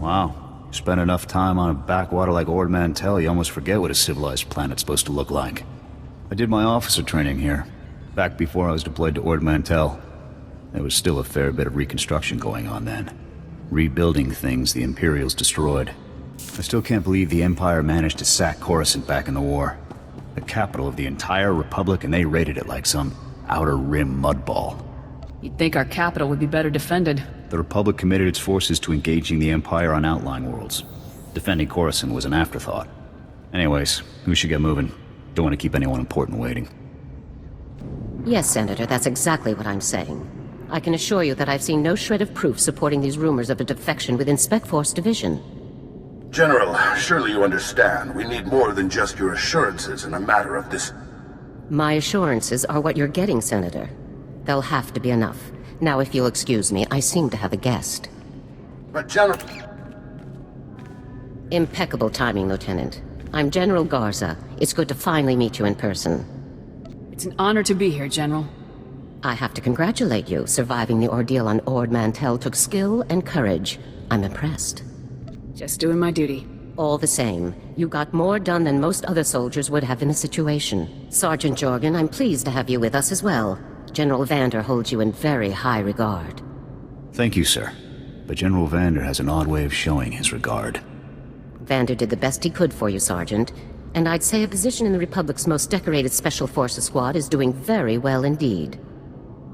Wow. Spend enough time on a backwater like Ord Mantell, you almost forget what a civilized planet's supposed to look like. I did my officer training here, back before I was deployed to Ord Mantell. There was still a fair bit of reconstruction going on then. Rebuilding things the Imperials destroyed. I still can't believe the Empire managed to sack Coruscant back in the war. The capital of the entire Republic, and they raided it like some outer rim mudball. You'd think our capital would be better defended. The Republic committed its forces to engaging the Empire on outlying worlds. Defending Coruscant was an afterthought. Anyways, we should get moving. Don't want to keep anyone important waiting. Yes, Senator, that's exactly what I'm saying. I can assure you that I've seen no shred of proof supporting these rumors of a defection within Spec Force Division. General, surely you understand. We need more than just your assurances in a matter of this. My assurances are what you're getting, Senator. They'll have to be enough. Now, if you'll excuse me, I seem to have a guest. But General... Impeccable timing, Lieutenant. I'm General Garza. It's good to finally meet you in person. It's an honor to be here, General. I have to congratulate you. Surviving the ordeal on Ord Mantell took skill and courage. I'm impressed. Just doing my duty. All the same, you got more done than most other soldiers would have in the situation. Sergeant Jorgen, I'm pleased to have you with us as well. General Vander holds you in very high regard. Thank you, sir. But General Vander has an odd way of showing his regard. Vander did the best he could for you, Sergeant. And I'd say a position in the Republic's most decorated Special Forces squad is doing very well indeed.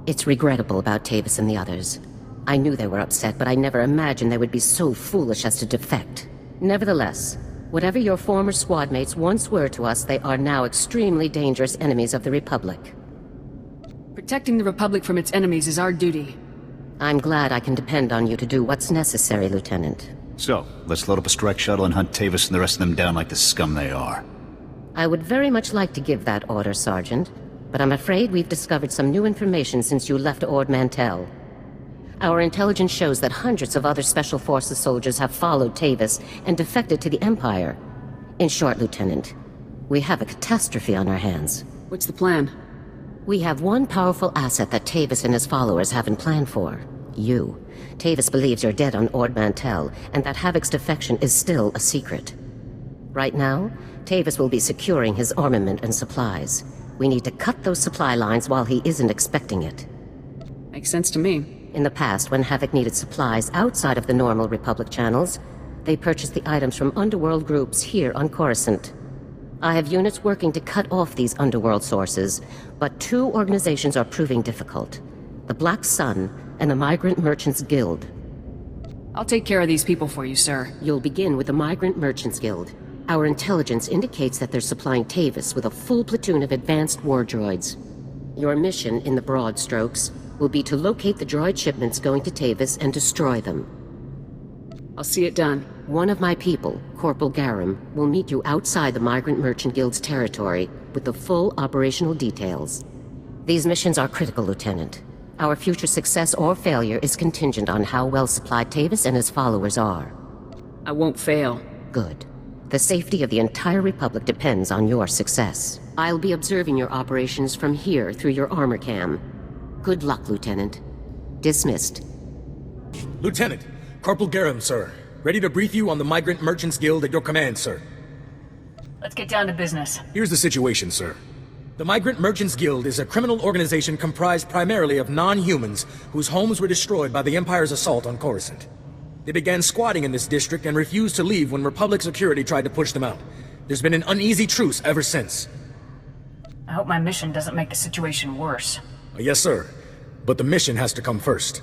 It's regrettable about Tavis and the others. I knew they were upset, but I never imagined they would be so foolish as to defect. Nevertheless, whatever your former squad mates once were to us, they are now extremely dangerous enemies of the Republic. Protecting the Republic from its enemies is our duty. I'm glad I can depend on you to do what's necessary, Lieutenant. So, let's load up a strike shuttle and hunt Tavis and the rest of them down like the scum they are. I would very much like to give that order, Sergeant, but I'm afraid we've discovered some new information since you left Ord Mantell. Our intelligence shows that hundreds of other Special Forces soldiers have followed Tavis and defected to the Empire. In short, Lieutenant, we have a catastrophe on our hands. What's the plan? We have one powerful asset that Tavis and his followers haven't planned for. You. Tavis believes you're dead on Ord Mantell, and that Havoc's defection is still a secret. Right now, Tavis will be securing his armament and supplies. We need to cut those supply lines while he isn't expecting it. Makes sense to me. In the past, when Havoc needed supplies outside of the normal Republic channels, they purchased the items from underworld groups here on Coruscant. I have units working to cut off these underworld sources, but two organizations are proving difficult. The Black Sun and the Migrant Merchants Guild. I'll take care of these people for you, sir. You'll begin with the Migrant Merchants Guild. Our intelligence indicates that they're supplying Tavis with a full platoon of advanced war droids. Your mission, in the broad strokes, will be to locate the droid shipments going to Tavis and destroy them. I'll see it done. One of my people, Corporal Garum, will meet you outside the Migrant Merchant Guild's territory with the full operational details. These missions are critical, Lieutenant. Our future success or failure is contingent on how well supplied Tavis and his followers are. I won't fail. Good. The safety of the entire Republic depends on your success. I'll be observing your operations from here through your armor cam. Good luck, Lieutenant. Dismissed. Lieutenant, Corporal Garum, sir. Ready to brief you on the Migrant Merchants Guild at your command, sir. Let's get down to business. Here's the situation, sir. The Migrant Merchants Guild is a criminal organization comprised primarily of non-humans whose homes were destroyed by the Empire's assault on Coruscant. They began squatting in this district and refused to leave when Republic security tried to push them out. There's been an uneasy truce ever since. I hope my mission doesn't make the situation worse. Yes, sir. But the mission has to come first.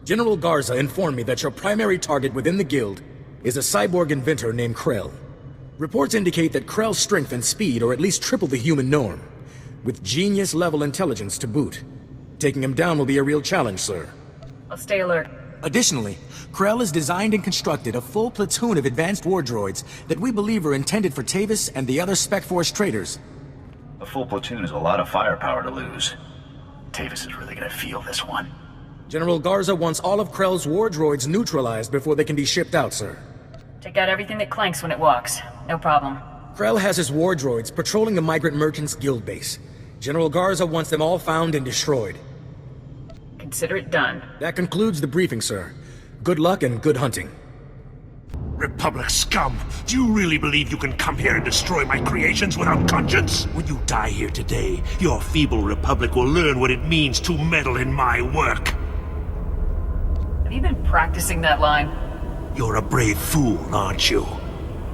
General Garza informed me that your primary target within the Guild is a cyborg inventor named Krell. Reports indicate that Krell's strength and speed are at least triple the human norm, with genius-level intelligence to boot. Taking him down will be a real challenge, sir. I'll stay alert. Additionally, Krell has designed and constructed a full platoon of advanced war droids that we believe are intended for Tavis and the other Spec Force traders. A full platoon is a lot of firepower to lose. Tavis is really gonna feel this one. General Garza wants all of Krell's war droids neutralized before they can be shipped out, sir. Take out everything that clanks when it walks. No problem. Krell has his war droids patrolling the Migrant Merchants Guild base. General Garza wants them all found and destroyed. Consider it done. That concludes the briefing, sir. Good luck and good hunting. Republic scum! Do you really believe you can come here and destroy my creations without conscience? When you die here today, your feeble Republic will learn what it means to meddle in my work. Have you been practicing that line? You're a brave fool, aren't you?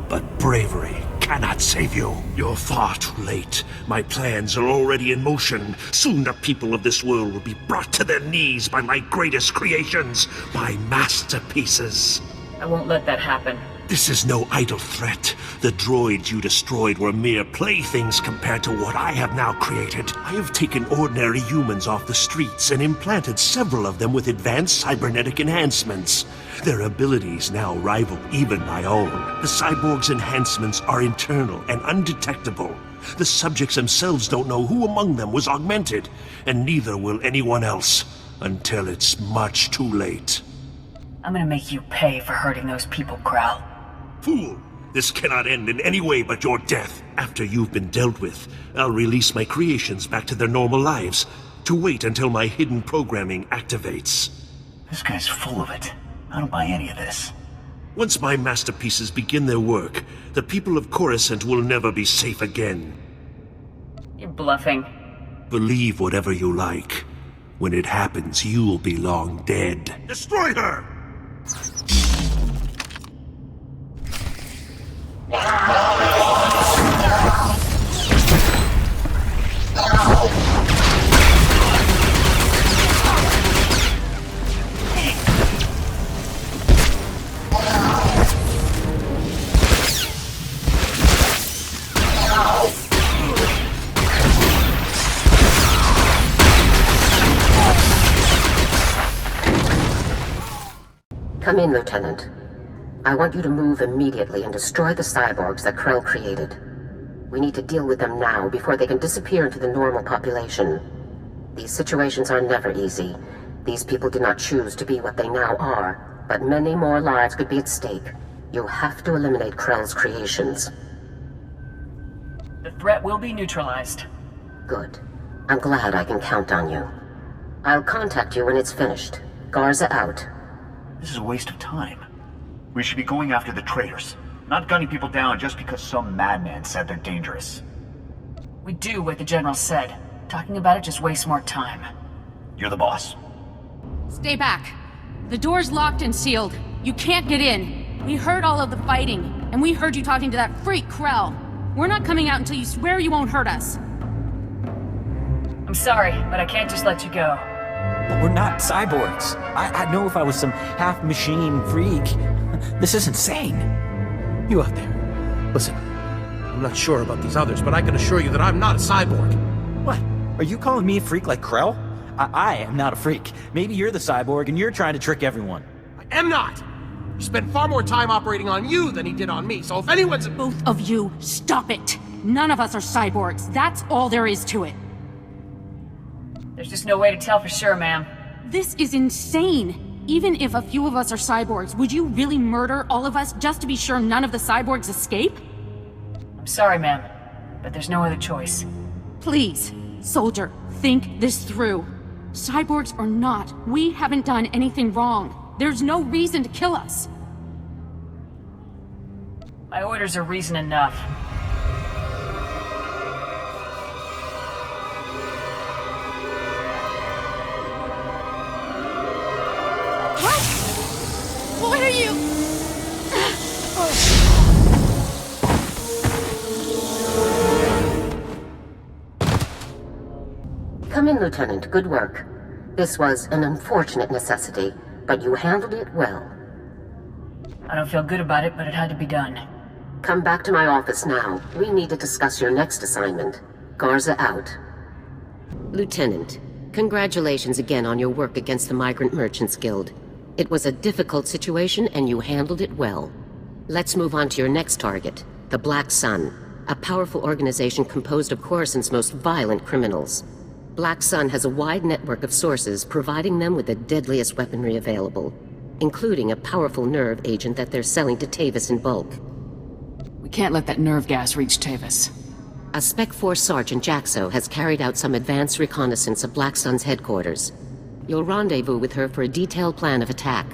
But bravery cannot save you. You're far too late. My plans are already in motion. Soon the people of this world will be brought to their knees by my greatest creations, my masterpieces. I won't let that happen. This is no idle threat. The droids you destroyed were mere playthings compared to what I have now created. I have taken ordinary humans off the streets and implanted several of them with advanced cybernetic enhancements. Their abilities now rival even my own. The cyborgs' enhancements are internal and undetectable. The subjects themselves don't know who among them was augmented, and neither will anyone else, until it's much too late. I'm gonna make you pay for hurting those people, Krell. Fool! This cannot end in any way but your death. After you've been dealt with, I'll release my creations back to their normal lives, to wait until my hidden programming activates. This guy's full of it. I don't buy any of this. Once my masterpieces begin their work, the people of Coruscant will never be safe again. You're bluffing. Believe whatever you like. When it happens, you'll be long dead. Destroy her! Come in, Lieutenant. I want you to move immediately and destroy the cyborgs that Krell created. We need to deal with them now before they can disappear into the normal population. These situations are never easy. These people did not choose to be what they now are, but many more lives could be at stake. You'll have to eliminate Krell's creations. The threat will be neutralized. Good. I'm glad I can count on you. I'll contact you when it's finished. Garza out. This is a waste of time. We should be going after the traitors, not gunning people down just because some madman said they're dangerous. We do what the General said. Talking about it just wastes more time. You're the boss. Stay back. The door's locked and sealed. You can't get in. We heard all of the fighting, and we heard you talking to that freak Krell. We're not coming out until you swear you won't hurt us. I'm sorry, but I can't just let you go. But we're not cyborgs. I'd know if I was some half-machine freak. This is insane. You out there. Listen, I'm not sure about these others, but I can assure you that I'm not a cyborg. What? Are you calling me a freak like Krell? I am not a freak. Maybe you're the cyborg and you're trying to trick everyone. I am not! He spent far more time operating on you than he did on me, so if anyone's... Both of you, stop it! None of us are cyborgs. That's all there is to it. There's just no way to tell for sure, ma'am. This is insane. Even if a few of us are cyborgs, would you really murder all of us just to be sure none of the cyborgs escape? I'm sorry, ma'am, but there's no other choice. Please, soldier, think this through. Cyborgs or not, we haven't done anything wrong. There's no reason to kill us. My orders are reason enough. What are you? Come in, Lieutenant. Good work. This was an unfortunate necessity, but you handled it well. I don't feel good about it, but it had to be done. Come back to my office now. We need to discuss your next assignment. Garza out. Lieutenant, congratulations again on your work against the Migrant Merchants Guild. It was a difficult situation, and you handled it well. Let's move on to your next target, the Black Sun, a powerful organization composed of Coruscant's most violent criminals. Black Sun has a wide network of sources providing them with the deadliest weaponry available, including a powerful nerve agent that they're selling to Tavis in bulk. We can't let that nerve gas reach Tavis. A Spec Force Sergeant Jaxo has carried out some advanced reconnaissance of Black Sun's headquarters. You'll rendezvous with her for a detailed plan of attack.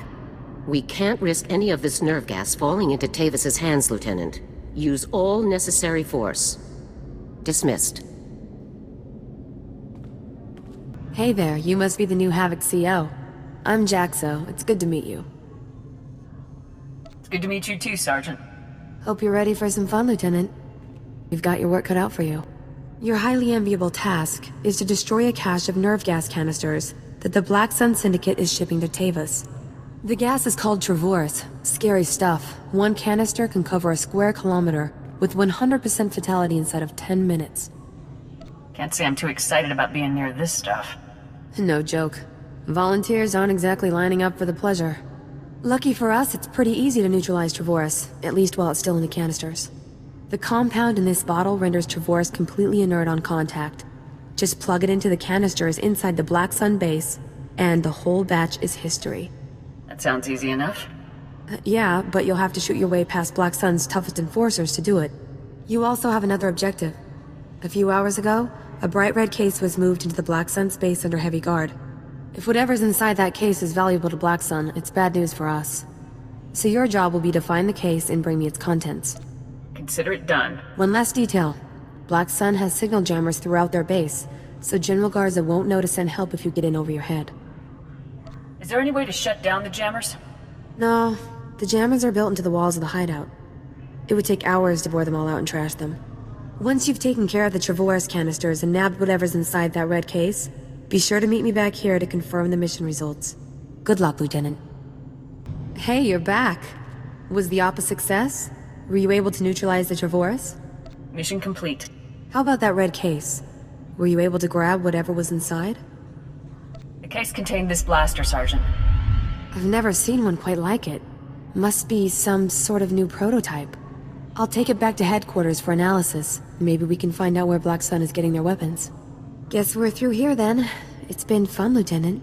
We can't risk any of this nerve gas falling into Tavis's hands, Lieutenant. Use all necessary force. Dismissed. Hey there, you must be the new Havoc CO. I'm Jaxo. It's good to meet you. It's good to meet you too, Sergeant. Hope you're ready for some fun, Lieutenant. You've got your work cut out for you. Your highly enviable task is to destroy a cache of nerve gas canisters that the Black Sun Syndicate is shipping to Tavis. The gas is called Travorus. Scary stuff. One canister can cover a square kilometer with 100% fatality inside of 10 minutes. Can't say I'm too excited about being near this stuff. No joke. Volunteers aren't exactly lining up for the pleasure. Lucky for us, it's pretty easy to neutralize Travorus, at least while it's still in the canisters. The compound in this bottle renders Travorus completely inert on contact. Just plug it into the canisters inside the Black Sun base, and the whole batch is history. That sounds easy enough. Yeah, but you'll have to shoot your way past Black Sun's toughest enforcers to do it. You also have another objective. A few hours ago, a bright red case was moved into the Black Sun space under heavy guard. If whatever's inside that case is valuable to Black Sun, it's bad news for us. So your job will be to find the case and bring me its contents. Consider it done. One last detail. Black Sun has signal jammers throughout their base, so General Garza won't know to send help if you get in over your head. Is there any way to shut down the jammers? No, the jammers are built into the walls of the hideout. It would take hours to bore them all out and trash them. Once you've taken care of the Travorus canisters and nabbed whatever's inside that red case, be sure to meet me back here to confirm the mission results. Good luck, Lieutenant. Hey, you're back. Was the Op a success? Were you able to neutralize the Travorus? Mission complete. How about that red case? Were you able to grab whatever was inside? The case contained this blaster, Sergeant. I've never seen one quite like it. Must be some sort of new prototype. I'll take it back to headquarters for analysis. Maybe we can find out where Black Sun is getting their weapons. Guess we're through here then. It's been fun, Lieutenant.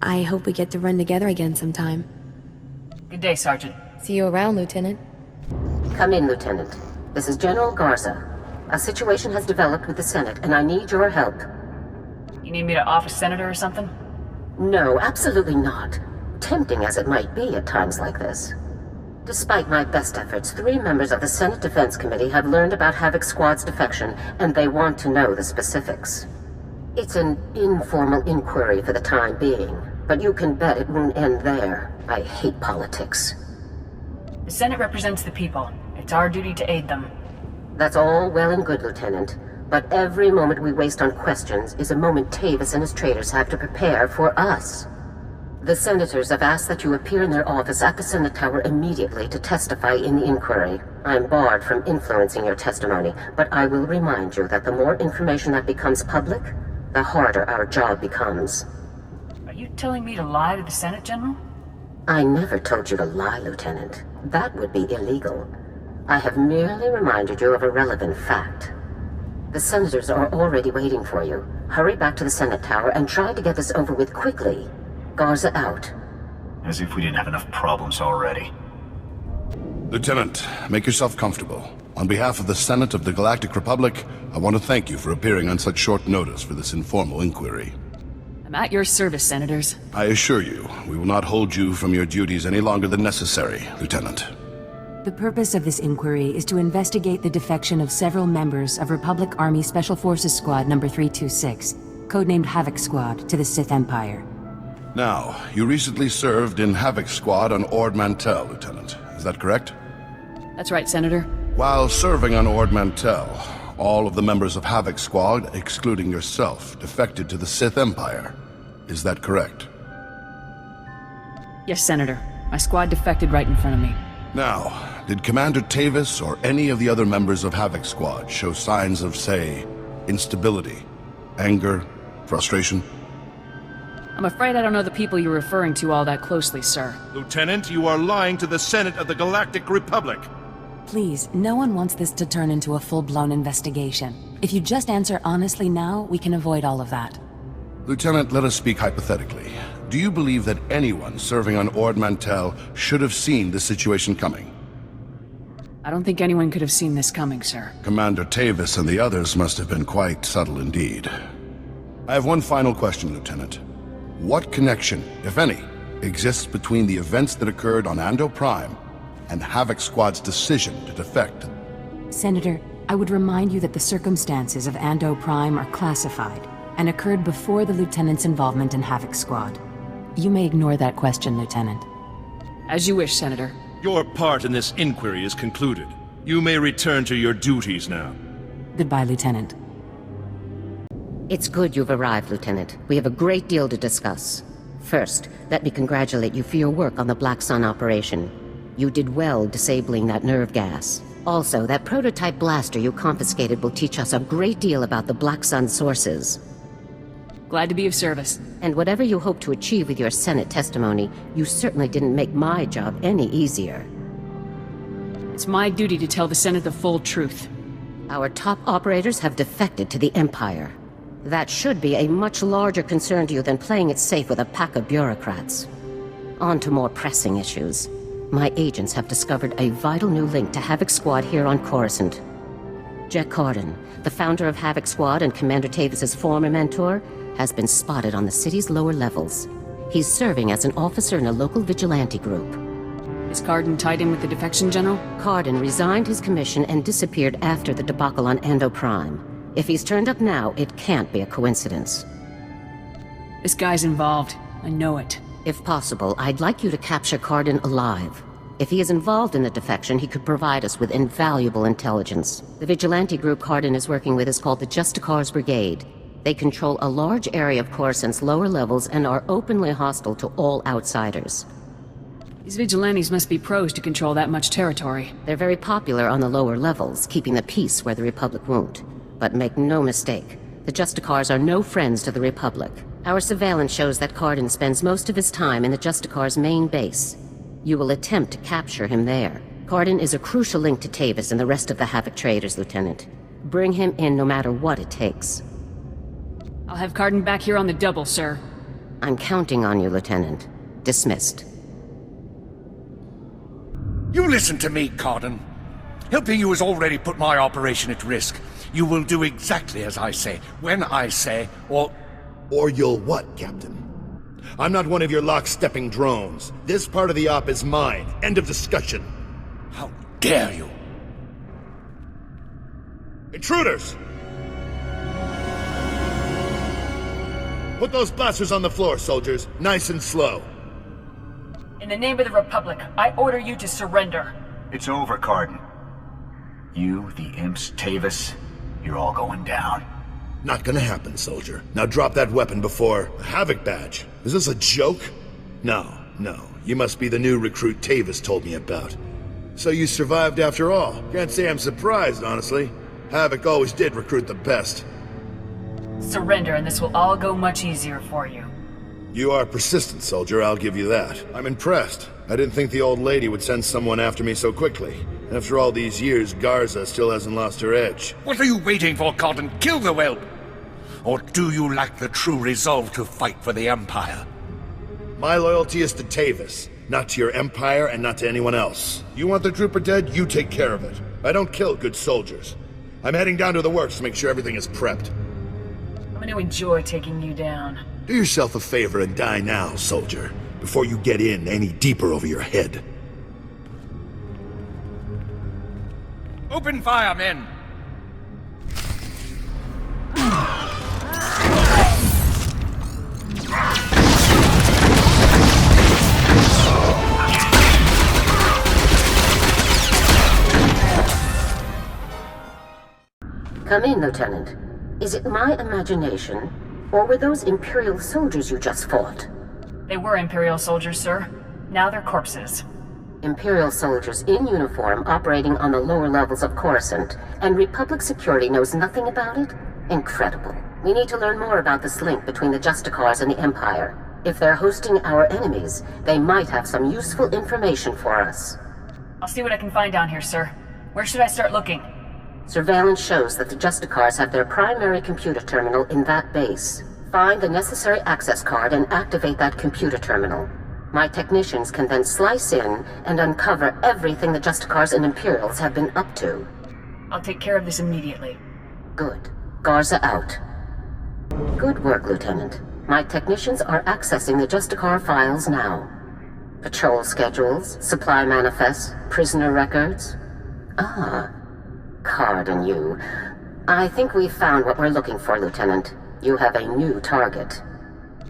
I hope we get to run together again sometime. Good day, Sergeant. See you around, Lieutenant. Come in, Lieutenant. This is General Garza. A situation has developed with the Senate, and I need your help. You need me to off a senator or something? No, absolutely not. Tempting as it might be at times like this. Despite my best efforts, 3 members of the Senate Defense Committee have learned about Havoc Squad's defection, and they want to know the specifics. It's an informal inquiry for the time being, but you can bet it won't end there. I hate politics. The Senate represents the people. It's our duty to aid them. That's all well and good, Lieutenant. But every moment we waste on questions is a moment Tavis and his traitors have to prepare for us. The senators have asked that you appear in their office at the Senate Tower immediately to testify in the inquiry. I'm barred from influencing your testimony, but I will remind you that the more information that becomes public, the harder our job becomes. Are you telling me to lie to the Senate, General? I never told you to lie, Lieutenant. That would be illegal. I have merely reminded you of a relevant fact. The senators are already waiting for you. Hurry back to the Senate Tower and try to get this over with quickly. Garza out. As if we didn't have enough problems already. Lieutenant, make yourself comfortable. On behalf of the Senate of the Galactic Republic, I want to thank you for appearing on such short notice for this informal inquiry. I'm at your service, Senators. I assure you, we will not hold you from your duties any longer than necessary, Lieutenant. The purpose of this inquiry is to investigate the defection of several members of Republic Army Special Forces Squad number 326, codenamed Havoc Squad, to the Sith Empire. Now, you recently served in Havoc Squad on Ord Mantell, Lieutenant. Is that correct? That's right, Senator. While serving on Ord Mantell, all of the members of Havoc Squad, excluding yourself, defected to the Sith Empire. Is that correct? Yes, Senator. My squad defected right in front of me. Now, did Commander Tavis or any of the other members of Havoc Squad show signs of, say, instability, anger, frustration? I'm afraid I don't know the people you're referring to all that closely, sir. Lieutenant, you are lying to the Senate of the Galactic Republic. Please, no one wants this to turn into a full-blown investigation. If you just answer honestly now, we can avoid all of that. Lieutenant, let us speak hypothetically. Do you believe that anyone serving on Ord Mantell should have seen this situation coming? I don't think anyone could have seen this coming, sir. Commander Tavis and the others must have been quite subtle indeed. I have one final question, Lieutenant. What connection, if any, exists between the events that occurred on Ando Prime and Havoc Squad's decision to defect. Senator, I would remind you that the circumstances of Ando Prime are classified and occurred before the Lieutenant's involvement in Havoc Squad. You may ignore that question, Lieutenant. As you wish, Senator. Your part in this inquiry is concluded. You may return to your duties now. Goodbye, Lieutenant. It's good you've arrived, Lieutenant. We have a great deal to discuss. First, let me congratulate you for your work on the Black Sun operation. You did well disabling that nerve gas. Also, that prototype blaster you confiscated will teach us a great deal about the Black Sun sources. Glad to be of service. And whatever you hope to achieve with your Senate testimony, you certainly didn't make my job any easier. It's my duty to tell the Senate the full truth. Our top operators have defected to the Empire. That should be a much larger concern to you than playing it safe with a pack of bureaucrats. On to more pressing issues. My agents have discovered a vital new link to Havoc Squad here on Coruscant. Jack Carden, the founder of Havoc Squad and Commander Tavis's former mentor, has been spotted on the city's lower levels. He's serving as an officer in a local vigilante group. Is Carden tied in with the defection, General? Carden resigned his commission and disappeared after the debacle on Ando Prime. If he's turned up now, it can't be a coincidence. This guy's involved. I know it. If possible, I'd like you to capture Carden alive. If he is involved in the defection, he could provide us with invaluable intelligence. The vigilante group Carden is working with is called the SWTOR's Brigade. They control a large area of Coruscant's lower levels and are openly hostile to all outsiders. These vigilantes must be pros to control that much territory. They're very popular on the lower levels, keeping the peace where the Republic won't. But make no mistake, the SWTORs are no friends to the Republic. Our surveillance shows that Carden spends most of his time in the SWTOR's main base. You will attempt to capture him there. Carden is a crucial link to Tavis and the rest of the Havoc traders, Lieutenant. Bring him in no matter what it takes. I'll have Carden back here on the double, sir. I'm counting on you, Lieutenant. Dismissed. You listen to me, Carden. Helping you has already put my operation at risk. You will do exactly as I say, when I say, or you'll what, Captain? I'm not one of your lock-stepping drones. This part of the op is mine. End of discussion. How dare you? Intruders! Put those blasters on the floor, soldiers. Nice and slow. In the name of the Republic, I order you to surrender. It's over, Carden. You, the imps, Tavis, you're all going down. Not gonna happen, soldier. Now drop that weapon before... A Havoc badge? Is this a joke? No. You must be the new recruit Tavis told me about. So you survived after all. Can't say I'm surprised, honestly. Havoc always did recruit the best. Surrender and this will all go much easier for you. You are persistent, soldier, I'll give you that. I'm impressed. I didn't think the old lady would send someone after me so quickly. After all these years, Garza still hasn't lost her edge. What are you waiting for, Carden? Kill the whelp! Or do you lack the true resolve to fight for the Empire? My loyalty is to Tavis, not to your Empire and not to anyone else. You want the trooper dead, you take care of it. I don't kill good soldiers. I'm heading down to the works to make sure everything is prepped. I'm going to enjoy taking you down. Do yourself a favor and die now, soldier, before you get in any deeper over your head. Open fire, men! Come in, Lieutenant. Is it my imagination, or were those Imperial soldiers you just fought? They were Imperial soldiers, sir. Now they're corpses. Imperial soldiers in uniform operating on the lower levels of Coruscant, and Republic security knows nothing about it? Incredible. We need to learn more about this link between the SWTORs and the Empire. If they're hosting our enemies, they might have some useful information for us. I'll see what I can find down here, sir. Where should I start looking? Surveillance shows that the SWTORs have their primary computer terminal in that base. Find the necessary access card and activate that computer terminal. My technicians can then slice in and uncover everything the SWTORs and Imperials have been up to. I'll take care of this immediately. Good. Garza out. Good work, Lieutenant. My technicians are accessing the Justicar files now. Patrol schedules, supply manifests, prisoner records. Ah, Carden, you. I think we've found what we're looking for, Lieutenant. You have a new target.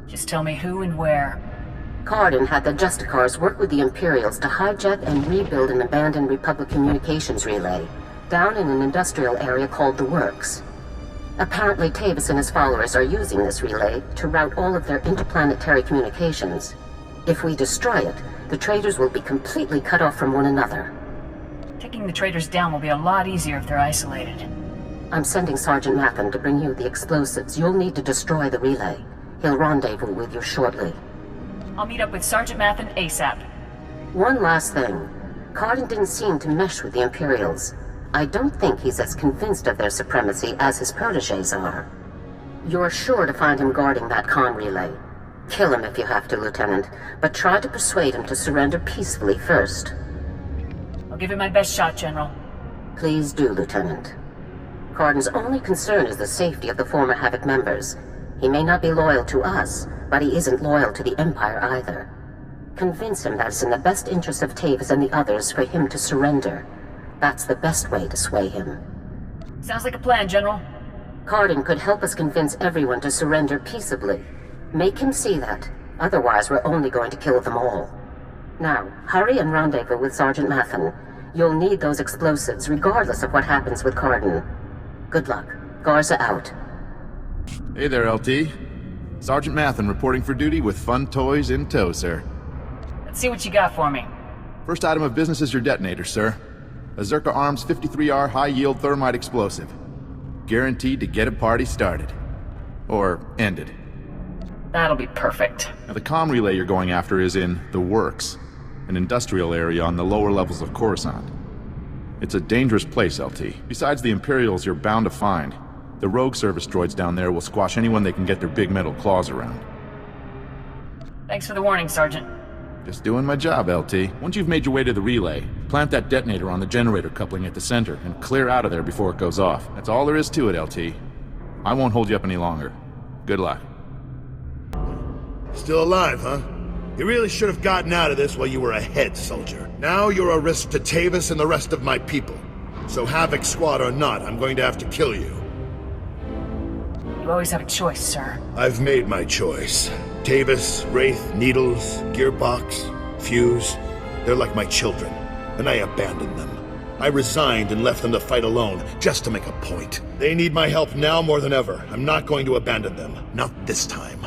Just tell me who and where. Carden had the Justicars work with the Imperials to hijack and rebuild an abandoned Republic communications relay down in an industrial area called the Works. Apparently, Tavis and his followers are using this relay to route all of their interplanetary communications. If we destroy it, the traitors will be completely cut off from one another. Taking the traitors down will be a lot easier if they're isolated. I'm sending Sergeant Mathen to bring you the explosives. You'll need to destroy the relay. He'll rendezvous with you shortly. I'll meet up with Sergeant Mathen ASAP. One last thing. Carden didn't seem to mesh with the Imperials. I don't think he's as convinced of their supremacy as his protégés are. You're sure to find him guarding that comm relay. Kill him if you have to, Lieutenant, but try to persuade him to surrender peacefully first. I'll give it my best shot, General. Please do, Lieutenant. Carden's only concern is the safety of the former Havoc members. He may not be loyal to us, but he isn't loyal to the Empire either. Convince him that it's in the best interest of Tavis and the others for him to surrender. That's the best way to sway him. Sounds like a plan, General. Carden could help us convince everyone to surrender peaceably. Make him see that. Otherwise, we're only going to kill them all. Now, hurry and rendezvous with Sergeant Mathen. You'll need those explosives, regardless of what happens with Carden. Good luck. Garza out. Hey there, LT. Sergeant Mathen reporting for duty with fun toys in tow, sir. Let's see what you got for me. First item of business is your detonator, sir. A Zerka Arms 53R high-yield thermite explosive. Guaranteed to get a party started. Or ended. That'll be perfect. Now, the comm relay you're going after is in the Works, an industrial area on the lower levels of Coruscant. It's a dangerous place, LT. Besides the Imperials you're bound to find, the rogue service droids down there will squash anyone they can get their big metal claws around. Thanks for the warning, Sergeant. Just doing my job, LT. Once you've made your way to the relay, plant that detonator on the generator coupling at the center and clear out of there before it goes off. That's all there is to it, LT. I won't hold you up any longer. Good luck. Still alive, huh? You really should have gotten out of this while you were ahead, soldier. Now you're a risk to Tavis and the rest of my people. So Havoc Squad or not, I'm going to have to kill you. You always have a choice, sir. I've made my choice. Tavis, Wraith, Needles, Gearbox, Fuse, they're like my children, and I abandoned them. I resigned and left them to fight alone, just to make a point. They need my help now more than ever. I'm not going to abandon them. Not this time.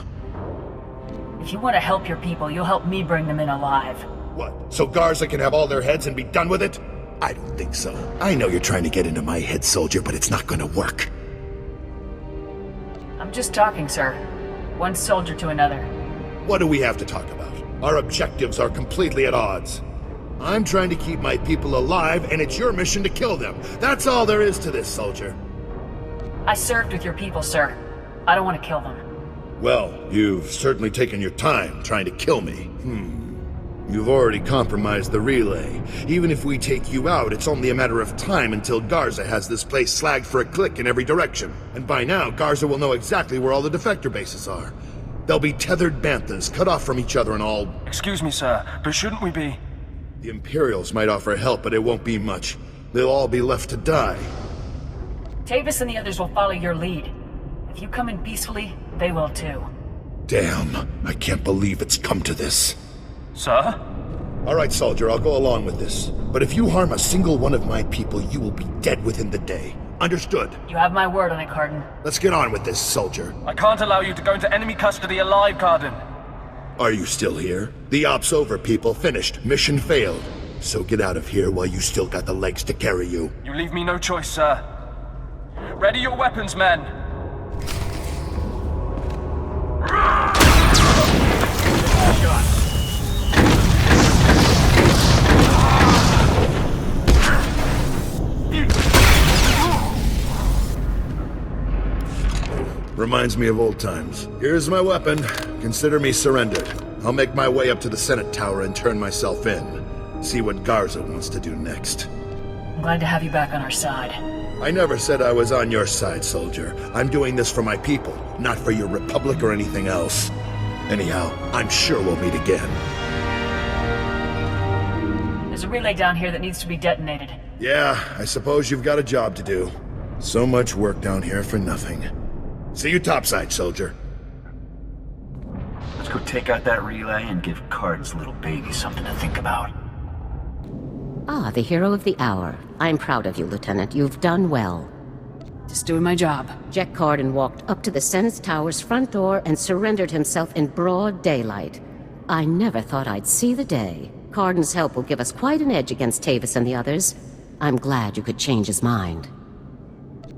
If you want to help your people, you'll help me bring them in alive. What? So Garza can have all their heads and be done with it? I don't think so. I know you're trying to get into my head, soldier, but it's not gonna work. I'm just talking, sir. One soldier to another. What do we have to talk about? Our objectives are completely at odds. I'm trying to keep my people alive, and it's your mission to kill them. That's all there is to this, soldier. I served with your people, sir. I don't want to kill them. Well, you've certainly taken your time trying to kill me. You've already compromised the relay. Even if we take you out, it's only a matter of time until Garza has this place slagged for a click in every direction. And by now, Garza will know exactly where all the defector bases are. They'll be tethered banthas, cut off from each other and all... Excuse me, sir, but shouldn't we be... The Imperials might offer help, but it won't be much. They'll all be left to die. Tavis and the others will follow your lead. If you come in peacefully, they will too. Damn, I can't believe it's come to this. Sir? All right, soldier, I'll go along with this. But if you harm a single one of my people, you will be dead within the day. Understood? You have my word on it, Carden. Let's get on with this, soldier. I can't allow you to go into enemy custody alive, Carden. Are you still here? The op's over, people. Finished. Mission failed. So get out of here while you still got the legs to carry you. You leave me no choice, sir. Ready your weapons, men. Reminds me of old times. Here's my weapon. Consider me surrendered. I'll make my way up to the Senate Tower and turn myself in. See what Garza wants to do next. I'm glad to have you back on our side. I never said I was on your side, soldier. I'm doing this for my people, not for your republic or anything else. Anyhow, I'm sure we'll meet again. There's a relay down here that needs to be detonated. Yeah, I suppose you've got a job to do. So much work down here for nothing. See you topside, soldier. Let's go take out that relay and give Carden's little baby something to think about. Ah, the hero of the hour. I'm proud of you, Lieutenant. You've done well. Just doing my job. Jack Carden walked up to the Senate Tower's front door and surrendered himself in broad daylight. I never thought I'd see the day. Carden's help will give us quite an edge against Tavis and the others. I'm glad you could change his mind.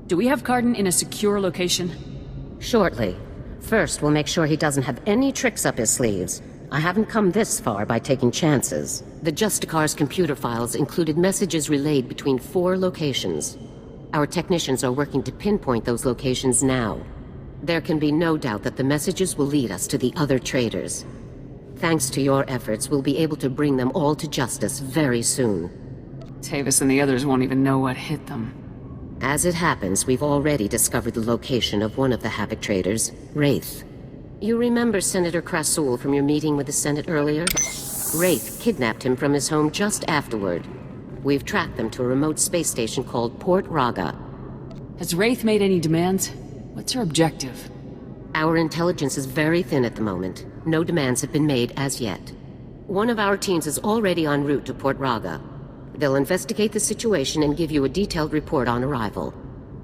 Do we have Carden in a secure location? Shortly. First, we'll make sure he doesn't have any tricks up his sleeves. I haven't come this far by taking chances. The Justicar's computer files included messages relayed between 4 locations. Our technicians are working to pinpoint those locations now. There can be no doubt that the messages will lead us to the other traitors. Thanks to your efforts, we'll be able to bring them all to justice very soon. Tavis and the others won't even know what hit them. As it happens, we've already discovered the location of one of the Havoc traitors, Wraith. You remember Senator Krasul from your meeting with the Senate earlier? Wraith kidnapped him from his home just afterward. We've tracked them to a remote space station called Port Raa. Has Wraith made any demands? What's her objective? Our intelligence is very thin at the moment. No demands have been made as yet. One of our teams is already en route to Port Raa. They'll investigate the situation and give you a detailed report on arrival.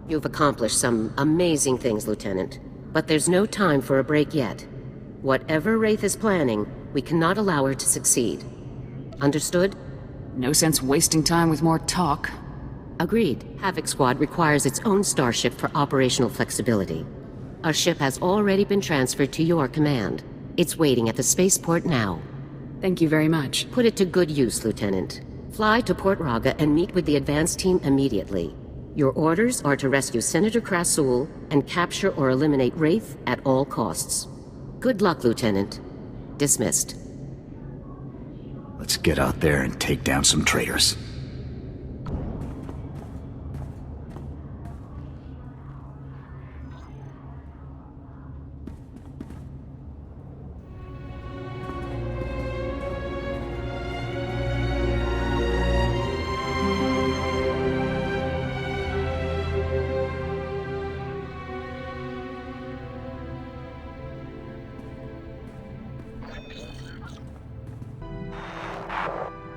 You've accomplished some amazing things, Lieutenant. But there's no time for a break yet. Whatever Wraith is planning, we cannot allow her to succeed. Understood? No sense wasting time with more talk. Agreed. Havoc Squad requires its own starship for operational flexibility. A ship has already been transferred to your command. It's waiting at the spaceport now. Thank you very much. Put it to good use, Lieutenant. Fly to Port Raa and meet with the advance team immediately. Your orders are to rescue Senator Krasul and capture or eliminate Wraith at all costs. Good luck, Lieutenant. Dismissed. Let's get out there and take down some traitors.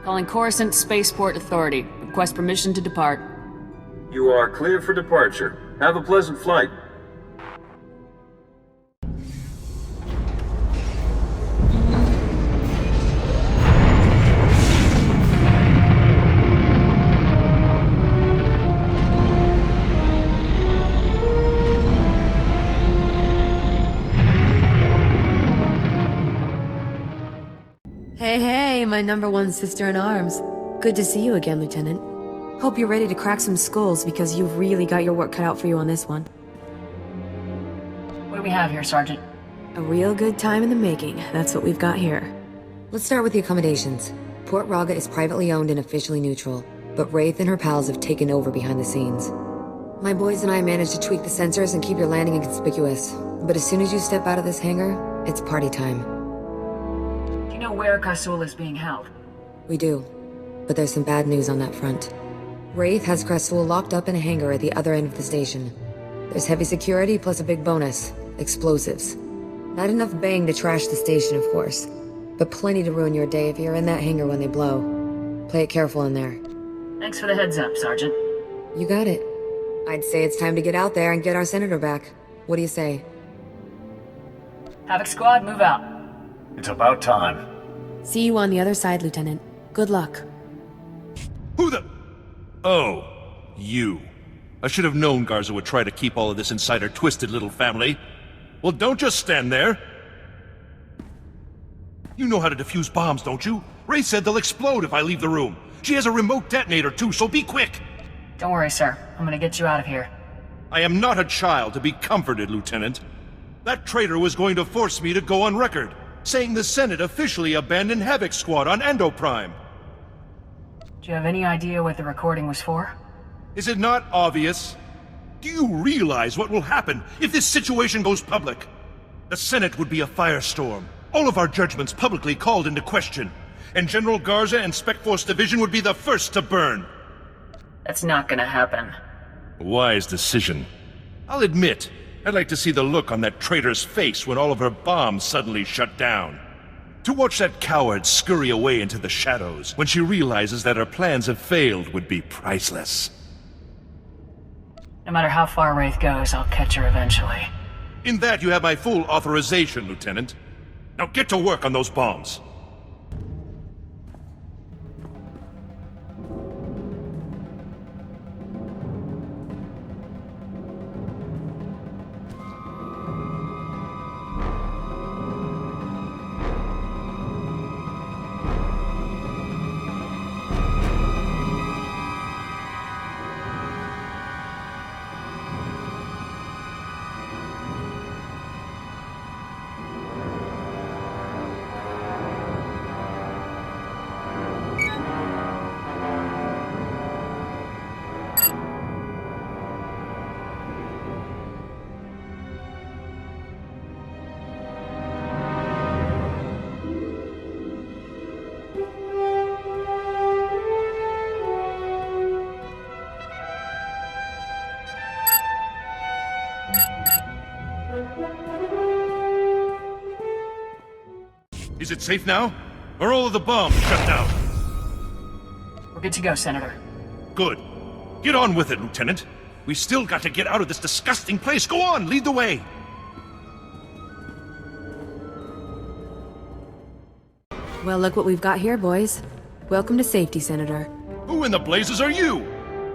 Calling Coruscant Spaceport Authority. Request permission to depart. You are clear for departure. Have a pleasant flight. Hey, my #1 sister in arms. Good to see you again, Lieutenant. Hope you're ready to crack some skulls because you've really got your work cut out for you on this one. What do we have here, Sergeant? A real good time in the making. That's what we've got here. Let's start with the accommodations. Port Raa is privately owned and officially neutral, but Wraith and her pals have taken over behind the scenes. My boys and I managed to tweak the sensors and keep your landing inconspicuous, but as soon as you step out of this hangar, it's party time. Do you know where Krasul is being held? We do, but there's some bad news on that front. Wraith has Krasul locked up in a hangar at the other end of the station. There's heavy security plus a big bonus, explosives. Not enough bang to trash the station, of course, but plenty to ruin your day if you're in that hangar when they blow. Play it careful in there. Thanks for the heads up, Sergeant. You got it. I'd say it's time to get out there and get our senator back. What do you say? Havoc Squad, move out. It's about time. See you on the other side, Lieutenant. Good luck. Who the... Oh, you. I should have known Garza would try to keep all of this inside her twisted little family. Well, don't just stand there. You know how to defuse bombs, don't you? Ray said they'll explode if I leave the room. She has a remote detonator too, so be quick. Don't worry, sir. I'm gonna get you out of here. I am not a child to be comforted, Lieutenant. That traitor was going to force me to go on record, saying the Senate officially abandoned Havoc Squad on Endo Prime. Do you have any idea what the recording was for? Is it not obvious? Do you realize what will happen if this situation goes public? The Senate would be a firestorm. All of our judgments publicly called into question. And General Garza and Spec Force Division would be the first to burn. That's not gonna happen. Wise decision. I'll admit, I'd like to see the look on that traitor's face when all of her bombs suddenly shut down. To watch that coward scurry away into the shadows when she realizes that her plans have failed would be priceless. No matter how far Wraith goes, I'll catch her eventually. In that you have my full authorization, Lieutenant. Now get to work on those bombs. Is it safe now? Are all of the bombs shut down? We're good to go, Senator. Good. Get on with it, Lieutenant. We still got to get out of this disgusting place. Go on, lead the way. Well, look what we've got here, boys. Welcome to safety, Senator. Who in the blazes are you?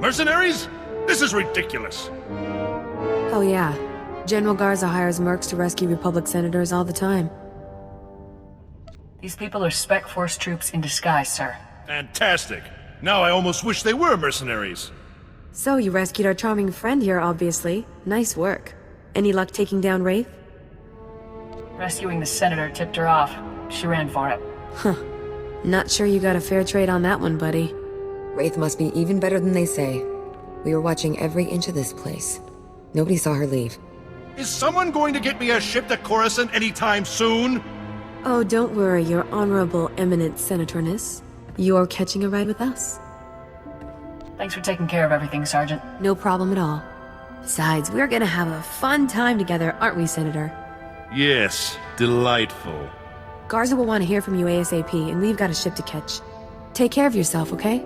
Mercenaries? This is ridiculous. Oh yeah. General Garza hires mercs to rescue Republic senators all the time. These people are Spec Force troops in disguise, sir. Fantastic. Now I almost wish they were mercenaries. So, you rescued our charming friend here, obviously. Nice work. Any luck taking down Wraith? Rescuing the Senator tipped her off. She ran for it. Huh. Not sure you got a fair trade on that one, buddy. Wraith must be even better than they say. We were watching every inch of this place. Nobody saw her leave. Is someone going to get me a ship to Coruscant anytime soon? Oh, don't worry, your honorable eminent senatorness. You're catching a ride with us. Thanks for taking care of everything, Sergeant. No problem at all. Besides, we're gonna have a fun time together, aren't we, Senator? Yes, delightful. Garza will want to hear from you ASAP, and we've got a ship to catch. Take care of yourself, okay?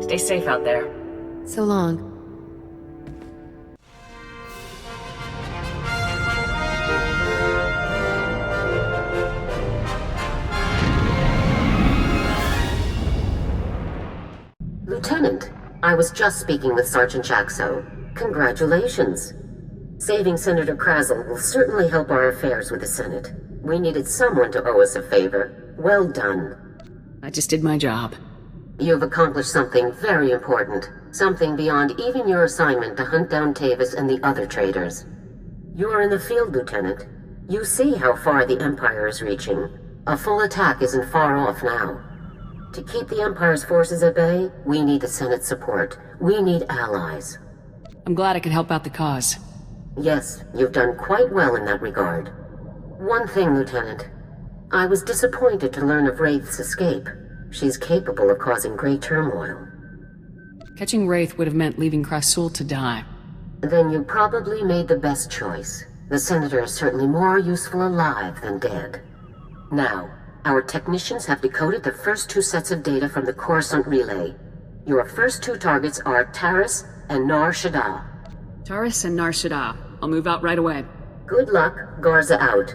Stay safe out there. So long. Lieutenant, I was just speaking with Sergeant Jaxo. Congratulations. Saving Senator Krazel will certainly help our affairs with the Senate. We needed someone to owe us a favor. Well done. I just did my job. You've accomplished something very important. Something beyond even your assignment to hunt down Tavis and the other traitors. You are in the field, Lieutenant. You see how far the Empire is reaching. A full attack isn't far off now. To keep the Empire's forces at bay, we need the Senate's support. We need allies. I'm glad I could help out the cause. Yes, you've done quite well in that regard. One thing, Lieutenant. I was disappointed to learn of Wraith's escape. She's capable of causing great turmoil. Catching Wraith would have meant leaving Krasul to die. Then you probably made the best choice. The Senator is certainly more useful alive than dead. Now, our technicians have decoded the first two sets of data from the Coruscant relay. Your first two targets are Taris and Nar Shaddaa. Taris and Nar Shaddaa. I'll move out right away. Good luck. Garza out.